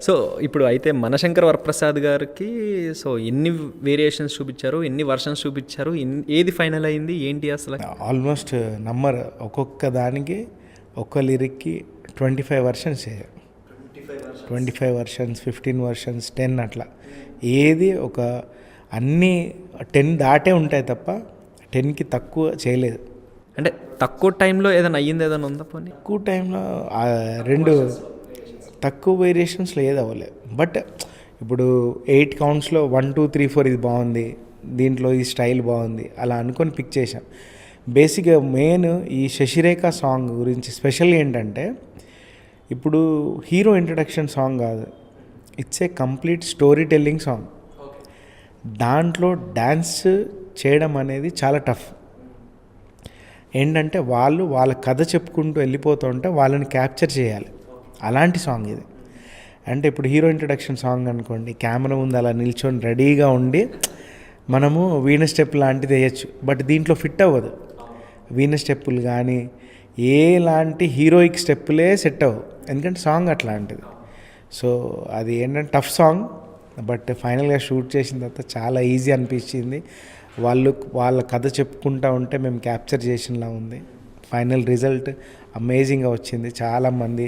So, ఇప్పుడు అయితే 'మనశంకర వరప్రసాద్' గారికి సో, ఎన్ని వేరియేషన్స్ చూపిచ్చారు? ఎన్ని వెర్షన్స్ చూపిచ్చారు? ఏది ఫైనల్ అయింది? ఏంటి అసల? ఆల్మోస్ట్ నమ్మరు. ఒక్కొక్క దానికి ఒక్క లిరిక్కి 25 వెర్షన్స్ చేశారు. 25 వెర్షన్స్, 15 వెర్షన్స్, 10 అట్లా. ఏది ఒక అన్నీ 10 దాటే ఉంటాయి తప్ప 10కి తక్కువ చేయలేదు. అంటే తక్కువ టైంలో ఏదైనా అయ్యింది ఏదైనా ఉందా పోనీ? తక్కువ టైంలో రెండు తక్కువ వేరియేషన్స్లో ఏది అవ్వలేదు. బట్ ఇప్పుడు 8 కౌంట్స్లో 1, 2, 3, 4 ఇది బాగుంది, దీంట్లో ఈ స్టైల్ బాగుంది అలా అనుకొని పిక్ చేశాం. బేసిక్గా మెయిన్ ఈ శశిరేఖ సాంగ్ గురించి స్పెషల్ ఏంటంటే, ఇప్పుడు హీరో ఇంట్రడక్షన్ సాంగ్ కాదు, it's a complete story telling song. దాంట్లో డ్యాన్స్ చేయడం అనేది చాలా టఫ్. ఏంటంటే వాళ్ళ కథ చెప్పుకుంటూ వెళ్ళిపోతూ ఉంటే వాళ్ళని క్యాప్చర్ చేయాలి. అలాంటి సాంగ్ ఇది. అంటే ఇప్పుడు హీరో ఇంట్రడక్షన్ సాంగ్ అనుకోండి, కెమెరా ముందు అలా నిల్చొని రెడీగా ఉండి మనము వీణ స్టెప్ లాంటిది వేయచ్చు. బట్ దీంట్లో ఫిట్ అవ్వదు. వీణ స్టెప్పులు కానీ ఏలాంటి హీరోయిక్ స్టెప్పులే సెట్ అవ్వవు, ఎందుకంటే సాంగ్ అట్లాంటిది. సో అది ఏంటంటే టఫ్ సాంగ్. బట్ ఫైనల్గా షూట్ చేసిన తర్వాత చాలా ఈజీ అనిపించింది. వాళ్ళ కథ చెప్పుకుంటూ ఉంటే మేము క్యాప్చర్ చేసినలా ఉంది. ఫైనల్ రిజల్ట్ అమేజింగ్గా వచ్చింది. చాలామంది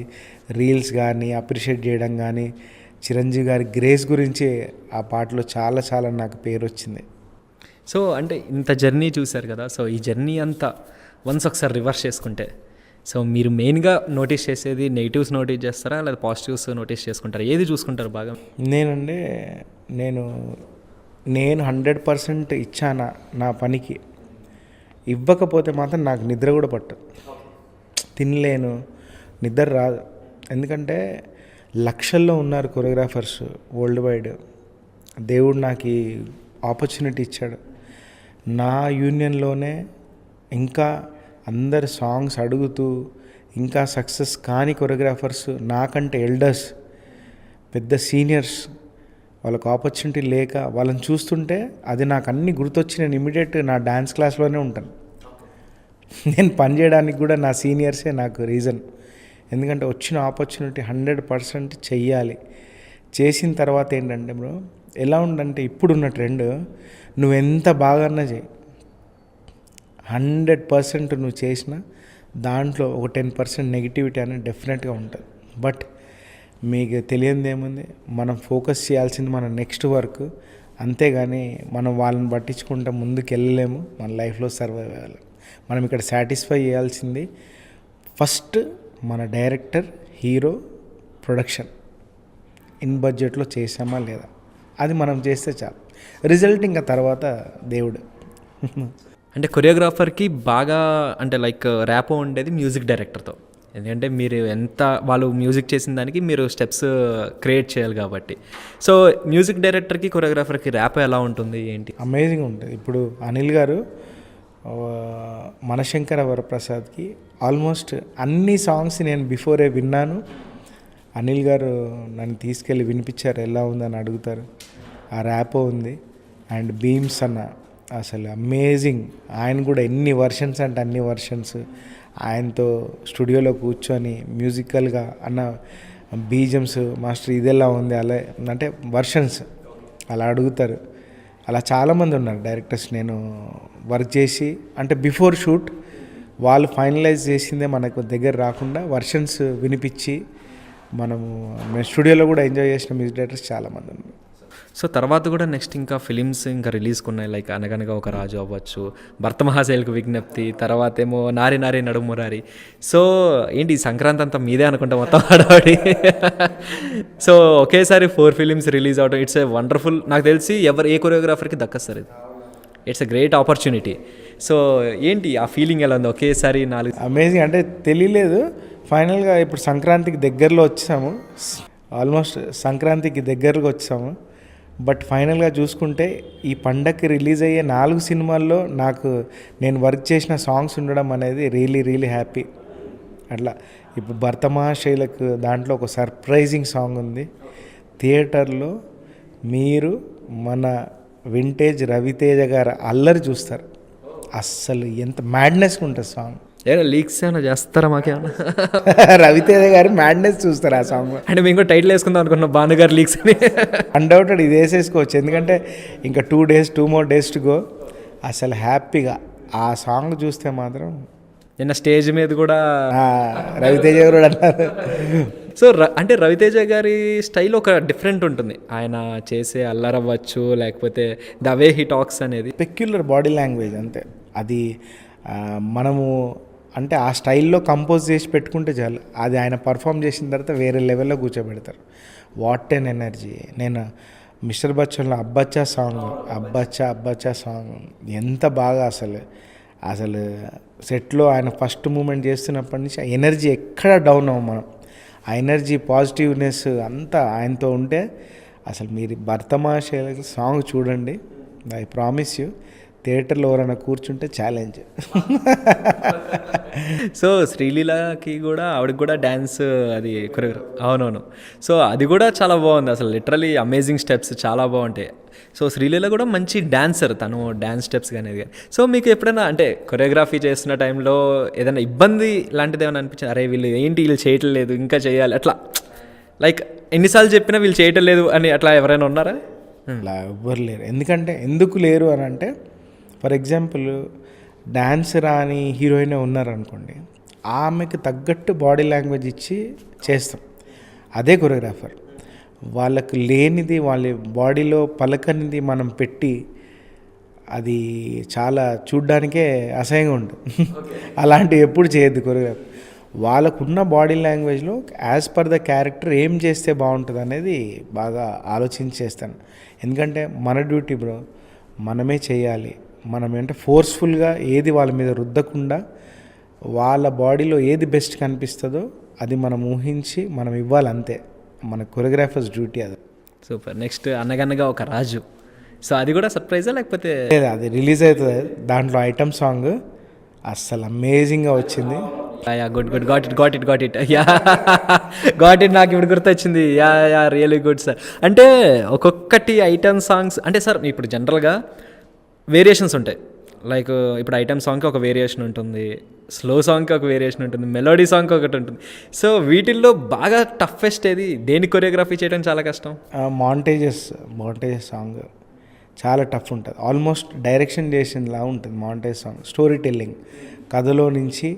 రీల్స్ కానీ అప్రిషియేట్ చేయడం కానీ, చిరంజీవి గారి గ్రేస్ గురించి ఆ పాటలో చాలా చాలా నాకు పేరు వచ్చింది. సో అంటే ఇంత జర్నీ చూశారు కదా, సో ఈ జర్నీ అంతా వన్స్ ఒకసారి రివర్స్ చేసుకుంటే, సో మీరు మెయిన్గా నోటీస్ చేసేది నెగిటివ్స్ నోటీస్ చేస్తారా లేదా పాజిటివ్స్ నోటీస్ చేసుకుంటారా? ఏది చూసుకుంటారు బాగా? నేను 100% ఇచ్చానా నా పనికి. ఇవ్వకపోతే మాత్రం నాకు నిద్ర కూడా పట్టదు, తినలేను, నిద్ర రాదు. ఎందుకంటే లక్షల్లో ఉన్నారు కొరియోగ్రాఫర్స్ వరల్డ్ వైడ్. దేవుడు నాకు ఈ ఆపర్చునిటీ ఇచ్చాడు. నా యూనియన్లోనే ఇంకా అందరు సాంగ్స్ అడుగుతూ ఇంకా సక్సెస్ కాని కొరియోగ్రాఫర్స్, నాకంటే ఎల్డర్స్, పెద్ద సీనియర్స్, వాళ్ళకు ఆపర్చునిటీ లేక వాళ్ళని చూస్తుంటే అది నాకు అన్నీ గుర్తొచ్చి నేను ఇమీడియట్ నా డ్యాన్స్ క్లాస్లోనే ఉంటాను. నేను పని చేయడానికి కూడా నా సీనియర్సే నాకు రీజన్. ఎందుకంటే వచ్చిన ఆపర్చునిటీ 100% చెయ్యాలి. చేసిన తర్వాత ఏంటంటే బ్రో, ఎలా ఉందంటే ఇప్పుడున్న ట్రెండ్, నువ్వెంత బాగా చేయి, 100% నువ్వు చేసిన దాంట్లో ఒక 10% నెగిటివిటీ అనేది డెఫినెట్గా ఉంటుంది. బట్ మీకు తెలియనిది ఏముంది, మనం ఫోకస్ చేయాల్సింది మన నెక్స్ట్ వర్క్. అంతేగాని మనం వాళ్ళని పట్టించుకుంటే ముందుకు వెళ్ళలేము, మన లైఫ్లో సర్వైవ్ అవ్వాలి. మనం ఇక్కడ సాటిస్ఫై చేయాల్సింది ఫస్ట్ మన డైరెక్టర్, హీరో, ప్రొడక్షన్ ఇన్ బడ్జెట్లో చేసామా లేదా, అది మనం చేస్తే చాలు. రిజల్ట్ ఇంకా తర్వాత దేవుడు. అంటే కొరియోగ్రాఫర్కి బాగా అంటే లైక్ ర్యాపో ఉండేది మ్యూజిక్ డైరెక్టర్తో. ఎందుకంటే మీరు ఎంత వాళ్ళు మ్యూజిక్ చేసిన దానికి మీరు స్టెప్స్ క్రియేట్ చేయాలి కాబట్టి. సో మ్యూజిక్ డైరెక్టర్కి కొరియోగ్రాఫర్కి ర్యాపో ఎలా ఉంటుంది ఏంటి? అమేజింగ్ ఉంటుంది. ఇప్పుడు అనిల్ గారు మనశంకర వరప్రసాద్కి ఆల్మోస్ట్ అన్ని సాంగ్స్ నేను బిఫోరే విన్నాను. అనిల్ గారు నన్ను తీసుకెళ్ళి వినిపించారు, ఎలా ఉందని అడుగుతారు. ఆ ర్యాపో ఉంది. అండ్ బీమ్స్ అన్న అసలు అమేజింగ్. ఆయన కూడా ఎన్ని వర్షన్స్ అంటే అన్ని వర్షన్స్. ఆయనతో స్టూడియోలో కూర్చొని మ్యూజికల్గా అన్న బీజమ్స్ మాస్టర్ ఇదెలా ఉంది అలా అంటే వర్షన్స్ అలా అడుగుతారు. అలా చాలామంది ఉన్నారు డైరెక్టర్స్ నేను వర్క్ చేసి, అంటే బిఫోర్ షూట్ వాళ్ళు ఫైనలైజ్ చేసిందే మనకు దగ్గర రాకుండా వర్షన్స్ వినిపించి మేము స్టూడియోలో కూడా ఎంజాయ్ చేసిన మ్యూజిక్ డైరెక్టర్స్ చాలామంది ఉన్నారు. సో తర్వాత కూడా నెక్స్ట్ ఇంకా ఫిలిమ్స్ ఇంకా రిలీజ్కి ఉన్నాయి, లైక్ అనగనగా ఒక రాజు అవ్వచ్చు, భర్త మహాశైలకు విజ్ఞప్తి, తర్వాత ఏమో నారి నారి నడుమురారి. సో ఏంటి సంక్రాంతి అంతా మీదే అనుకుంటా మొత్తం ఆడవాడి. సో ఒకేసారి 4 ఫిలిమ్స్ రిలీజ్ అవడం, ఇట్స్ ఏ వండర్ఫుల్. నాకు తెలిసి ఏ కొరియోగ్రాఫర్కి దక్కస్తారు ఇది. It's a great opportunity. So ఏంటి ఆ ఫీలింగ్ ఎలా ఉంది ఒకేసారి 4? అమేజింగ్. అంటే తెలియలేదు. ఫైనల్గా ఇప్పుడు సంక్రాంతికి దగ్గరలో వచ్చాము, ఆల్మోస్ట్ సంక్రాంతికి దగ్గరగా వచ్చాము. బట్ ఫైనల్గా చూసుకుంటే ఈ పండగకి రిలీజ్ అయ్యే 4 సినిమాల్లో నేను వర్క్ చేసిన సాంగ్స్ ఉండడం అనేది రియలీ హ్యాపీ. అట్లా ఇప్పుడు భర్త మహాశైలకు దాంట్లో ఒక సర్ప్రైజింగ్ సాంగ్ ఉంది. థియేటర్లో మీరు మన వింటేజ్ రవితేజ గారు అల్లరి చూస్తారు. అస్సలు ఎంత మ్యాడ్నెస్గా ఉంటుంది సాంగ్. ఏమైనా లీక్స్ ఏమైనా చేస్తారా మాకేమన్నా? రవితేజ గారి మ్యాడ్నెస్ చూస్తారు ఆ సాంగ్. అంటే మేము కూడా టైటిల్ వేసుకుందాం అనుకున్నాం భానుగారు లీక్స్ అని. అన్డౌటెడ్ ఇది వేసేసుకోవచ్చు, ఎందుకంటే ఇంకా 2 more days to go. అసలు హ్యాపీగా ఆ సాంగ్ చూస్తే మాత్రం నిన్న స్టేజ్ మీద కూడా రవితేజ గారు కూడా అన్నారు. సో అంటే రవితేజ గారి స్టైల్ ఒక డిఫరెంట్ ఉంటుంది. ఆయన చేసే అల్లరవ్వచ్చు, లేకపోతే ద వే హీ టాక్స్ అనేది పెక్యులర్ బాడీ లాంగ్వేజ్ అంతే. అది మనము అంటే ఆ స్టైల్లో కంపోజ్ చేసి పెట్టుకుంటే చాలు, అది ఆయన పర్ఫామ్ చేసిన తర్వాత వేరే లెవెల్లో కూర్చోబెడతారు. What an energy. నేను మిస్టర్ బచ్చన్లో అబ్బచ్చా సాంగ్ ఎంత బాగా అసలు సెట్లో ఆయన ఫస్ట్ మూమెంట్ చేస్తున్నప్పటి నుంచి ఆ ఎనర్జీ ఎక్కడ డౌన్ అవ్వం మనం. ఆ ఎనర్జీ పాజిటివ్నెస్ అంతా ఆయనతో ఉంటే అసలు మీరు భరతమాష సాంగ్ చూడండి. ఐ ప్రామిస్ యూ, థియేటర్లో ఎవరైనా కూర్చుంటే ఛాలెంజ్. సో శ్రీలీలకి కూడా ఆవిడకి కూడా డ్యాన్స్ అది అవునవును. సో అది కూడా చాలా బాగుంది అసలు, లిటరలీ అమేజింగ్ స్టెప్స్ చాలా బాగుంటాయి. సో శ్రీలీల కూడా మంచి డాన్సర్, తను డ్యాన్స్ స్టెప్స్ కానీ కానీ. సో మీకు ఎప్పుడైనా అంటే కొరియోగ్రఫీ చేస్తున్న టైంలో ఏదైనా ఇబ్బంది లాంటిది ఏమైనా అనిపించింది, అరే వీళ్ళు చేయట్లేదు ఇంకా చేయాలి అట్లా, లైక్ ఎన్నిసార్లు చెప్పినా వీళ్ళు చేయటం లేదు అని అట్లా ఎవరైనా ఉన్నారా? అలా ఎవ్వరు లేరు. ఎందుకు లేరు అని అంటే, ఫర్ ఎగ్జాంపుల్ డ్యాన్స్ రాని హీరోయిన్ ఉన్నారనుకోండి, ఆమెకు తగ్గట్టు బాడీ లాంగ్వేజ్ ఇచ్చి చేస్తాం. అదే కొరియోగ్రాఫర్. వాళ్ళకు లేనిది, వాళ్ళ బాడీలో పలకనిది మనం పెట్టి అది చాలా చూడ్డానికే అసహ్యంగా ఉంటుంది. అలాంటివి ఎప్పుడు చేయొద్దు కొరియోగ్రాఫర్. వాళ్ళకున్న బాడీ లాంగ్వేజ్లో యాజ్ పర్ ద క్యారెక్టర్ ఏం చేస్తే బాగుంటుంది అనేది బాగా ఆలోచించి చేస్తాను. ఎందుకంటే మన డ్యూటీ బ్రో, మనమే చేయాలి. మనం ఏంటంటే ఫోర్స్ఫుల్గా ఏది వాళ్ళ మీద రుద్దకుండా వాళ్ళ బాడీలో ఏది బెస్ట్ కనిపిస్తుందో అది మనం ఊహించి మనం ఇవ్వాలి, అంతే మన కొరియోగ్రాఫర్స్ డ్యూటీ అది. సూపర్. నెక్స్ట్ అనగనగా ఒక రాజు. సో అది కూడా సర్ప్రైజా లేకపోతే? లేదు, అది రిలీజ్ అవుతుంది. దాంట్లో ఐటమ్ సాంగ్ అస్సలు అమేజింగ్గా వచ్చింది. Good got it yeah got it. నాకు ఇప్పుడు గుర్తొచ్చింది. Yeah really good sir. అంటే ఒక్కొక్కటి ఐటమ్ సాంగ్స్ అంటే సార్ ఇప్పుడు జనరల్గా వేరియేషన్స్ ఉంటాయి. లైక్ ఇప్పుడు ఐటమ్ సాంగ్కి ఒక వేరియేషన్ ఉంటుంది, స్లో సాంగ్కి ఒక వేరియేషన్ ఉంటుంది, మెలోడీ సాంగ్కి ఒకటి ఉంటుంది. సో వీటిల్లో బాగా టఫెస్ట్ ఏది, దేని కొరియోగ్రఫీ చేయడం చాలా కష్టం? మాంటేజెస్ సాంగ్ చాలా టఫ్ ఉంటుంది. ఆల్మోస్ట్ డైరెక్షన్ చేసినలా ఉంటుంది మాంటేజ్ సాంగ్. స్టోరీ టెల్లింగ్, కథలో నుంచి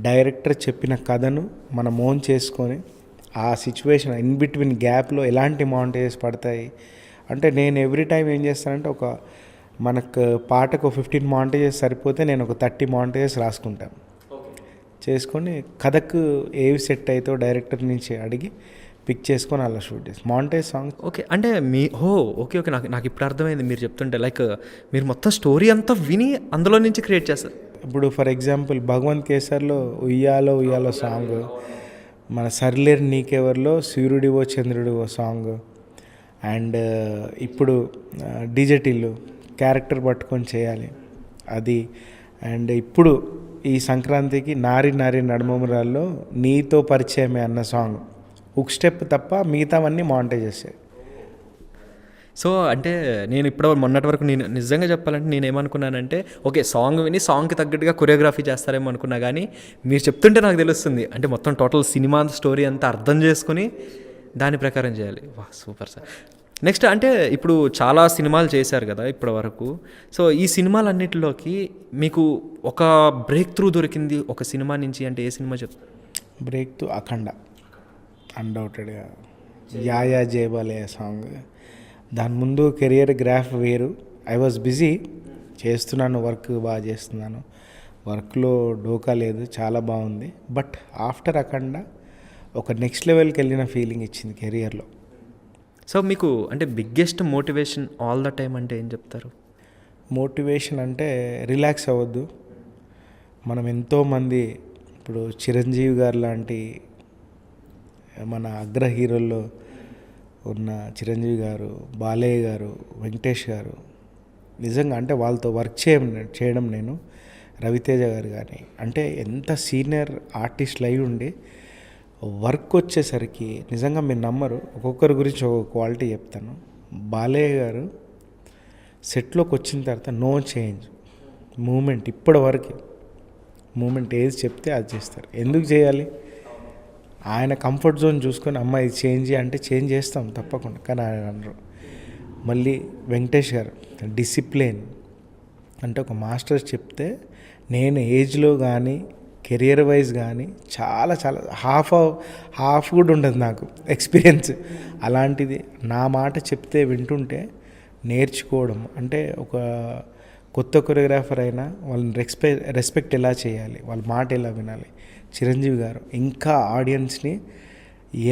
డైరెక్టర్ చెప్పిన కథను మనం ఓన్ చేసుకొని ఆ సిచ్యువేషన్ ఇన్ బిట్వీన్ గ్యాప్లో ఎలాంటి మాంటేజెస్ పడతాయి అంటే, నేను ఎవ్రీ టైం ఏం చేస్తానంటే, మనకు పాటకు 15 మాంటేజెస్ సరిపోతే నేను ఒక 30 మాంటేజెస్ రాసుకుంటాను. చేసుకొని కథకు ఏవి సెట్ అవుతో డైరెక్టర్ నుంచి అడిగి పిక్ చేసుకొని అలా షూట్ చేసి మాంటేజ్ సాంగ్. ఓకే, అంటే ఓకే నాకు ఇప్పుడు అర్థమైంది మీరు చెప్తుంటే. లైక్ మీరు మొత్తం స్టోరీ అంతా విని అందులో నుంచి క్రియేట్ చేస్తారు. ఇప్పుడు ఫర్ ఎగ్జాంపుల్ భగవంత్ కేసర్లో ఉయ్యాలో సాంగ్, మన సర్లేరు నీకెవర్లో సూర్యుడివో చంద్రుడివో సాంగ్, అండ్ ఇప్పుడు డీజెటిల్లు క్యారెక్టర్ పట్టుకొని చేయాలి అది. అండ్ ఇప్పుడు ఈ సంక్రాంతికి నారి నడుమమురాల్లో నీతో పరిచయమే అన్న సాంగ్ హుక్ స్టెప్ తప్ప మిగతావన్నీ మాంటేజ్ చేస్తాయి. సో అంటే నేను ఇప్పుడు మొన్నటి వరకు నేను నిజంగా చెప్పాలంటే నేను ఏమనుకున్నానంటే, ఓకే సాంగ్ విని సాంగ్కి తగ్గట్టుగా కొరియోగ్రఫీ చేస్తారేమో అనుకున్నా, కానీ మీరు చెప్తుంటే నాకు తెలుస్తుంది అంటే మొత్తం టోటల్ సినిమా స్టోరీ అంతా అర్థం చేసుకుని దాని ప్రకారం చేయాలి. వా సూపర్ సార్. నెక్స్ట్ అంటే ఇప్పుడు చాలా సినిమాలు చేశారు కదా ఇప్పటి వరకు. సో ఈ సినిమాలన్నిటిలోకి మీకు ఒక బ్రేక్ త్రూ దొరికింది ఒక సినిమా నుంచి అంటే ఏ సినిమా చెప్తారు? బ్రేక్ త్రూ అఖండ, అన్డౌటెడ్గా. యా జయబాలే సాంగ్. దాని ముందు కెరియర్ గ్రాఫ్ వేరు. ఐ వాజ్ బిజీ, చేస్తున్నాను, వర్క్ బాగా చేస్తున్నాను, వర్క్లో డోకా లేదు, చాలా బాగుంది. బట్ ఆఫ్టర్ అఖండ ఒక నెక్స్ట్ లెవెల్కి వెళ్ళిన ఫీలింగ్ ఇచ్చింది కెరియర్లో. సో మీకు అంటే biggest motivation all the time అంటే ఏం చెప్తారు? మోటివేషన్ అంటే రిలాక్స్ అవ్వద్దు. మనం ఎంతోమంది ఇప్పుడు చిరంజీవి గారు లాంటి మన అగ్ర హీరోల్లో ఉన్న చిరంజీవి గారు, బాలయ్య గారు, వెంకటేష్ గారు, నిజంగా అంటే వాళ్ళతో వర్క్ చేయడం నేను, రవితేజ గారు కానీ, అంటే ఎంత సీనియర్ ఆర్టిస్టులు అయి ఉండి వర్క్ వచ్చేసరికి నిజంగా మీరు నమ్మరు. ఒక్కొక్కరి గురించి ఒక్కొక్క క్వాలిటీ చెప్తాను. బాలయ్య గారు సెట్లోకి వచ్చిన తర్వాత నో చేంజ్ మూమెంట్, ఇప్పటి వరకు మూమెంట్ ఏది చెప్తే అది చేస్తారు. ఎందుకు చేయాలి? ఆయన కంఫర్ట్ జోన్ చూసుకొని అమ్మ ఇది చేంజ్ అంటే చేంజ్ చేస్తాం తప్పకుండా, కానీ ఆయన అనరు. మళ్ళీ వెంకటేష్ గారు డిసిప్లిన్ అంటే ఒక మాస్టర్ చెప్తే నేను ఏజ్లో కానీ కెరియర్ వైజ్ కానీ చాలా చాలా హాఫ్ కూడా ఉండదు నాకు ఎక్స్పీరియన్స్. అలాంటిది నా మాట చెప్తే వింటుంటే నేర్చుకోవడం అంటే ఒక కొత్త కొరియోగ్రాఫర్ అయినా వాళ్ళని రెస్పెక్ట్ ఎలా చేయాలి, వాళ్ళ మాట ఎలా వినాలి. చిరంజీవి గారు ఇంకా ఆడియన్స్ని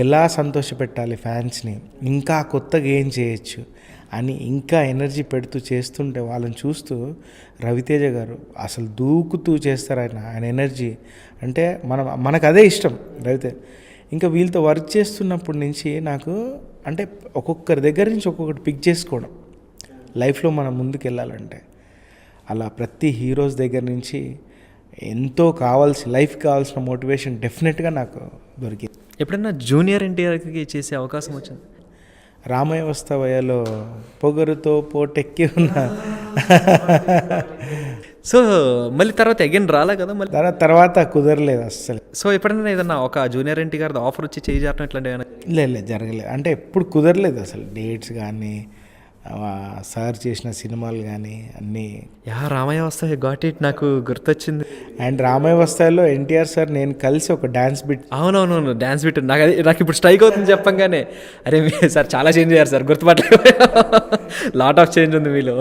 ఎలా సంతోషపెట్టాలి, ఫ్యాన్స్ని ఇంకా కొత్తగా ఏం చేయొచ్చు అని ఇంకా ఎనర్జీ పెడుతూ చేస్తుంటే వాళ్ళని చూస్తూ రవితేజ గారు అసలు దూకుతూ చేస్తారు. ఆయన ఎనర్జీ అంటే మనకు అదే ఇష్టం రవితేజ. ఇంకా వీళ్ళతో వర్క్ చేస్తున్నప్పటి నుంచి నాకు అంటే ఒక్కొక్కరి దగ్గర నుంచి ఒక్కొక్కటి పిక్ చేసుకోవడం లైఫ్లో మనం ముందుకు వెళ్ళాలంటే. అలా ప్రతి హీరోస్ దగ్గర నుంచి ఎంతో లైఫ్ కావాల్సిన మోటివేషన్ డెఫినెట్గా నాకు దొరికింది. ఎప్పుడైనా జూనియర్ ఎన్టీఆర్కి చేసే అవకాశం వచ్చింది? రామయ్య వస్తావయ్యలో పొగరుతో పోటెక్కి ఉన్న సో మళ్ళీ తర్వాత అగైన్ రాలే కదా మళ్ళీ తర్వాత కుదరలేదు అస్సలు. సో ఎప్పుడైనా ఏదన్నా ఒక జూనియర్ ఎన్టీ గారి ఆఫర్ వచ్చి చేయి జారడం ఇట్లాంటివి ఏమైనా? లేదు జరగలేదు. అంటే ఎప్పుడు కుదరలేదు అసలు. డేట్స్ కానీ సార్ చేసిన సినిమాలు కానీ అన్నీ. రామయ్య వస్తాయి గాట్ ఇట్ నాకు గుర్తొచ్చింది. అండ్ రామయ్య వస్తాయిలో ఎన్టీఆర్ సార్ నేను కలిసి ఒక డ్యాన్స్ బిట్. అవునవునవును డ్యాన్స్ బిట్ నాకు ఇప్పుడు స్ట్రైక్ అవుతుంది చెప్పంగానే. అరే సార్ చాలా చేంజ్ అయ్యారు సార్, గుర్తుపట్టలేదు. లాట్ ఆఫ్ చేంజ్ ఉంది మీలో.